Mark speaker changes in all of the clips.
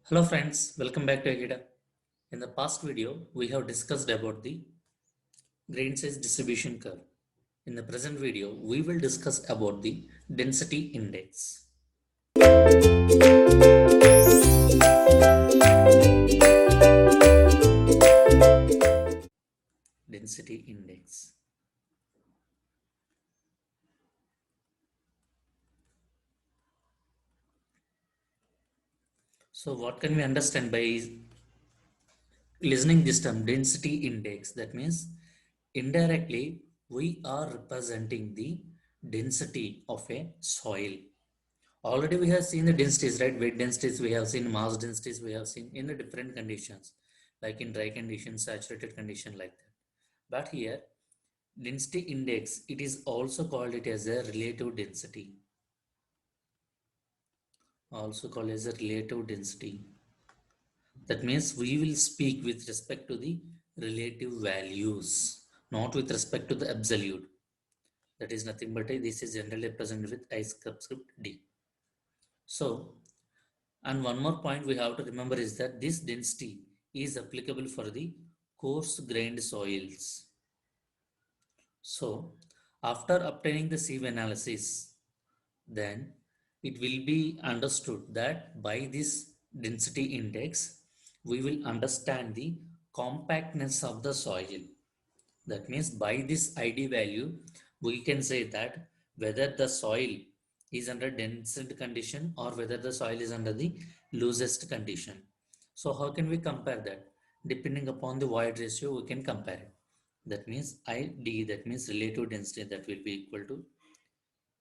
Speaker 1: Hello friends, welcome back to Agita. In the past video, we have discussed about the grain size distribution curve. In the present video, we will discuss about the density index. Density index. So what can we understand by listening this term density index? That means indirectly we are representing the density of a soil. Already we have seen the densities, right? Weight densities, we have seen mass densities, we have seen in the different conditions, like in dry conditions, saturated condition, like that. But here, density index, it is also called it as a relative density. Also called as a relative density. That means we will speak with respect to the relative values, not with respect to the absolute. That is nothing but this is generally represented with I subscript D. So, and one more point we have to remember is that this density is applicable for the coarse grained soils. So, after obtaining the sieve analysis, then it will be understood that by this density index, we will understand the compactness of the soil. That means by this ID value, we can say that whether the soil is under densest condition or whether the soil is under the loosest condition. So how can we compare that? Depending upon the void ratio, we can compare it. That means ID, that means relative density, that will be equal to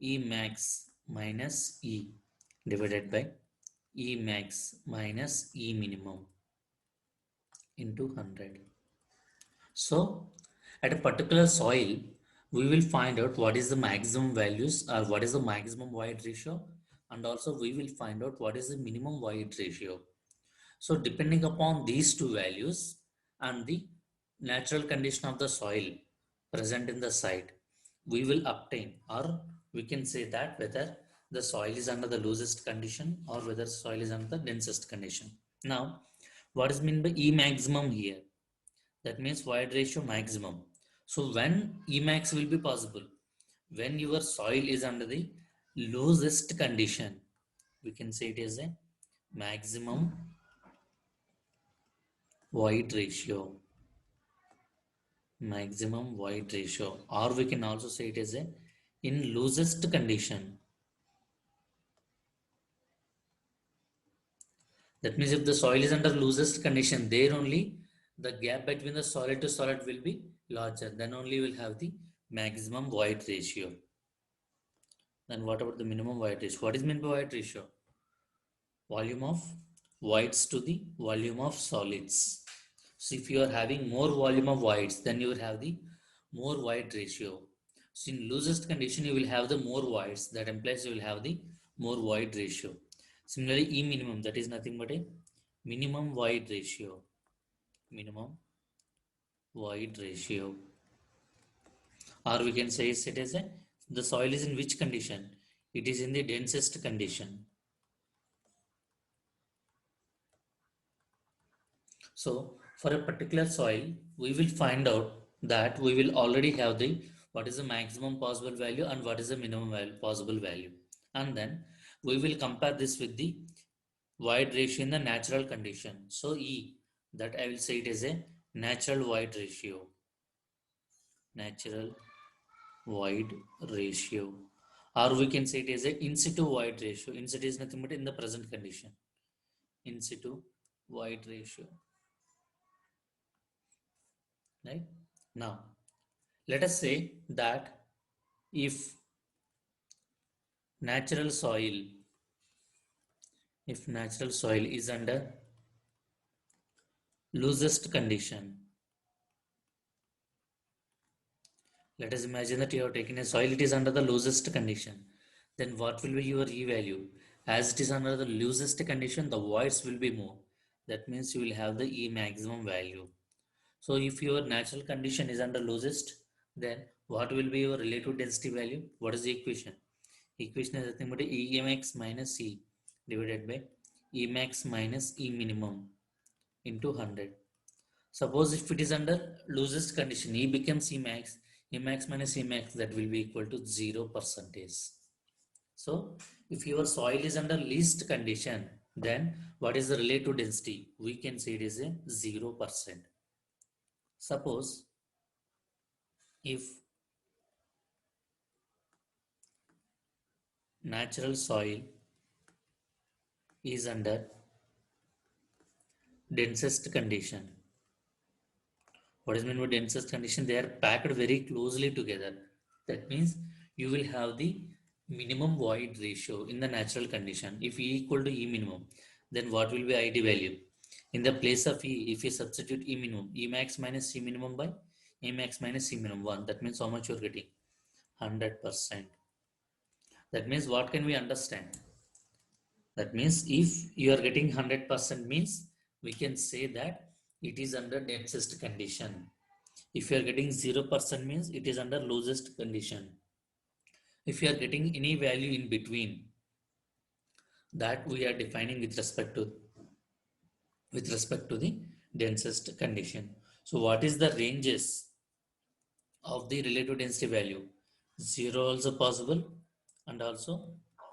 Speaker 1: E max minus E divided by E max minus E minimum into 100. So at a particular soil, we will find out what is the maximum values or what is the maximum void ratio, and also we will find out what is the minimum void ratio. So depending upon these two values and the natural condition of the soil present in the site, we will obtain, or we can say that whether the soil is under the loosest condition or whether soil is under the densest condition. Now, what is meant by E maximum here? That means void ratio maximum. So when Emax will be possible? When your soil is under the loosest condition, we can say it is a maximum void ratio. Maximum void ratio. Or we can also say it is a in loosest condition. That means if the soil is under loosest condition, there only the gap between the solid to solid will be larger. Then only we'll have the maximum void ratio. Then what about the minimum void ratio? What is meant by void ratio? Volume of voids to the volume of solids. So if you are having more volume of voids, then you will have the more void ratio. So in loosest condition, you will have the more voids. That implies you will have the more void ratio. Similarly, E minimum, that is nothing but a minimum void ratio. Minimum void ratio. Or we can say it as a the soil is in which condition? It is in the densest condition. So for a particular soil, we will find out that we will already have the what is the maximum possible value and what is the minimum value, possible value. And then we will compare this with the void ratio in the natural condition. So E, that I will say it is a natural void ratio. Natural void ratio. Or we can say it is a in situ void ratio. In situ is nothing but in the present condition. In situ void ratio. Right? Now, let us say that if natural soil, if natural soil is under loosest condition, let us imagine that you have taken a soil, it is under the loosest condition. Then what will be your E value? As it is under the loosest condition, the voids will be more. That means you will have the E maximum value. So if your natural condition is under loosest, then what will be your relative density value? What is the equation? Equation is nothing but EMX minus C divided by E max minus E minimum into 100. Suppose if it is under loosest condition, E becomes E max minus E max, that will be equal to 0%. So if your soil is under least condition, then what is the relative density? We can say it is a 0%. Suppose if natural soil is under densest condition. What is meant by densest condition? They are packed very closely together. That means you will have the minimum void ratio in the natural condition. If E equal to E minimum, then what will be ID value? In the place of E, if you substitute E minimum, E max minus E minimum by E max minus E minimum 1. That means how much you are getting? 100%. That means what can we understand? That means if you are getting 100% means we can say that it is under densest condition. If you are getting 0% means it is under lowest condition. If you are getting any value in between, that we are defining with respect to the densest condition. So what is the ranges of the relative density value? 0 also possible and also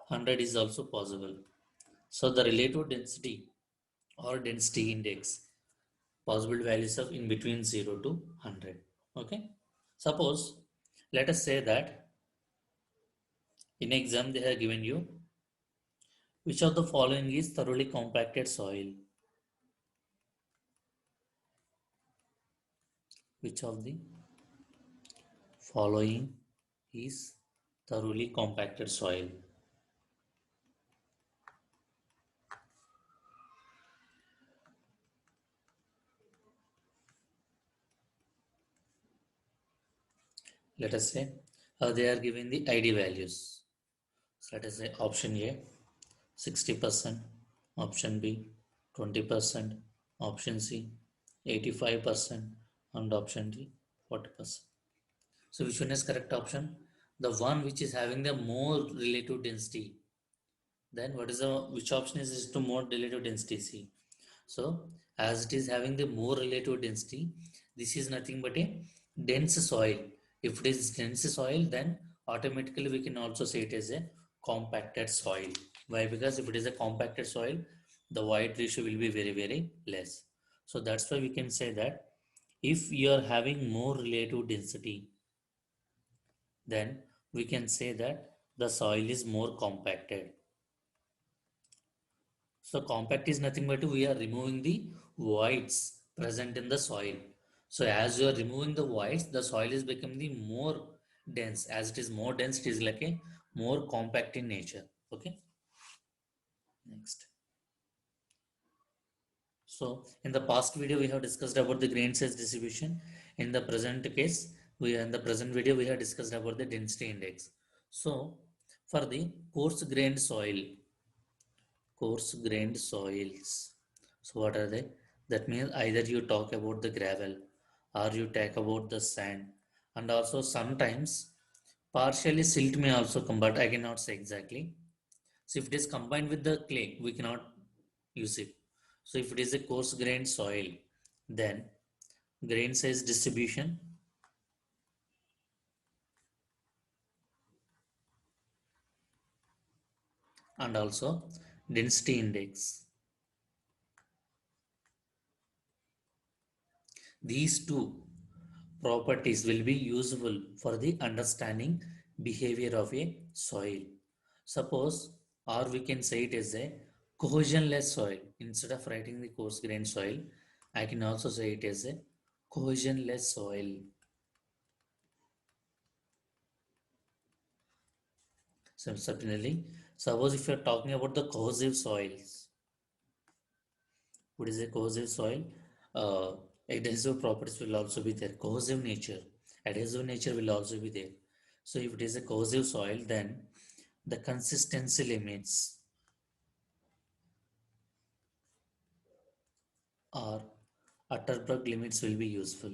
Speaker 1: 100 is also possible. So the relative density or density index, possible values of in between 0 to 100. Okay. Suppose let us say that in exam they have given you which of the following is thoroughly compacted soil. Which of the following is thoroughly compacted soil? Let us say they are giving the ID values. So let us say option A 60%, option B 20%, option C 85%, and option D 40%. So which one is correct option? The one which is having the more relative density. Then what is the which option is to more relative density? C. So as it is having the more relative density, this is nothing but a dense soil. If it is dense soil, then automatically we can also say it as a compacted soil. Why? Because if it is a compacted soil, the void ratio will be very, very less. So that's why we can say that if you are having more relative density, then we can say that the soil is more compacted. So compact is nothing but we are removing the voids present in the soil. So as you are removing the voids, the soil is becoming more dense. As it is more dense, it is like a more compact in nature. Okay. Next. So in the past video, we have discussed about the grain size distribution. In the present case, in the present video, we have discussed about the density index. So for the coarse grained soils. So what are they? That means either you talk about the gravel or you talk about the sand, and also sometimes partially silt may also come, but I cannot say exactly. So if it is combined with the clay, we cannot use it. So if it is a coarse grained soil, then grain size distribution and also density index. These two properties will be useful for the understanding behavior of a soil. Suppose, or we can say it as a cohesionless soil. Instead of writing the coarse grained soil, I can also say it as a cohesionless soil. So certainly, suppose if you are talking about the cohesive soils, what is a cohesive soil? Uh, Adhesive properties will also be there. Adhesive nature will also be there. So if it is a cohesive soil, then the consistency limits or Atterberg limits will be useful.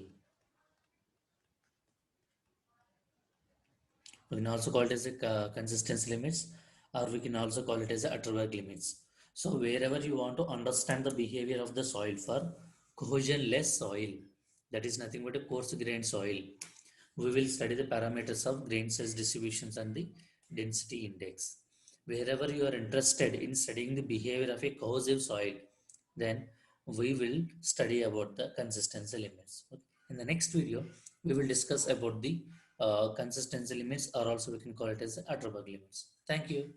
Speaker 1: We can also call it as a consistency limits, or we can also call it as a Atterberg limits. So wherever you want to understand the behavior of the soil for cohesion-less soil, that is nothing but a coarse grained soil, we will study the parameters of grain size distributions and the density index. Wherever you are interested in studying the behavior of a cohesive soil, then we will study about the consistency limits. Okay. In the next video, we will discuss about the consistency limits, or also we can call it as Atterberg limits. Thank you.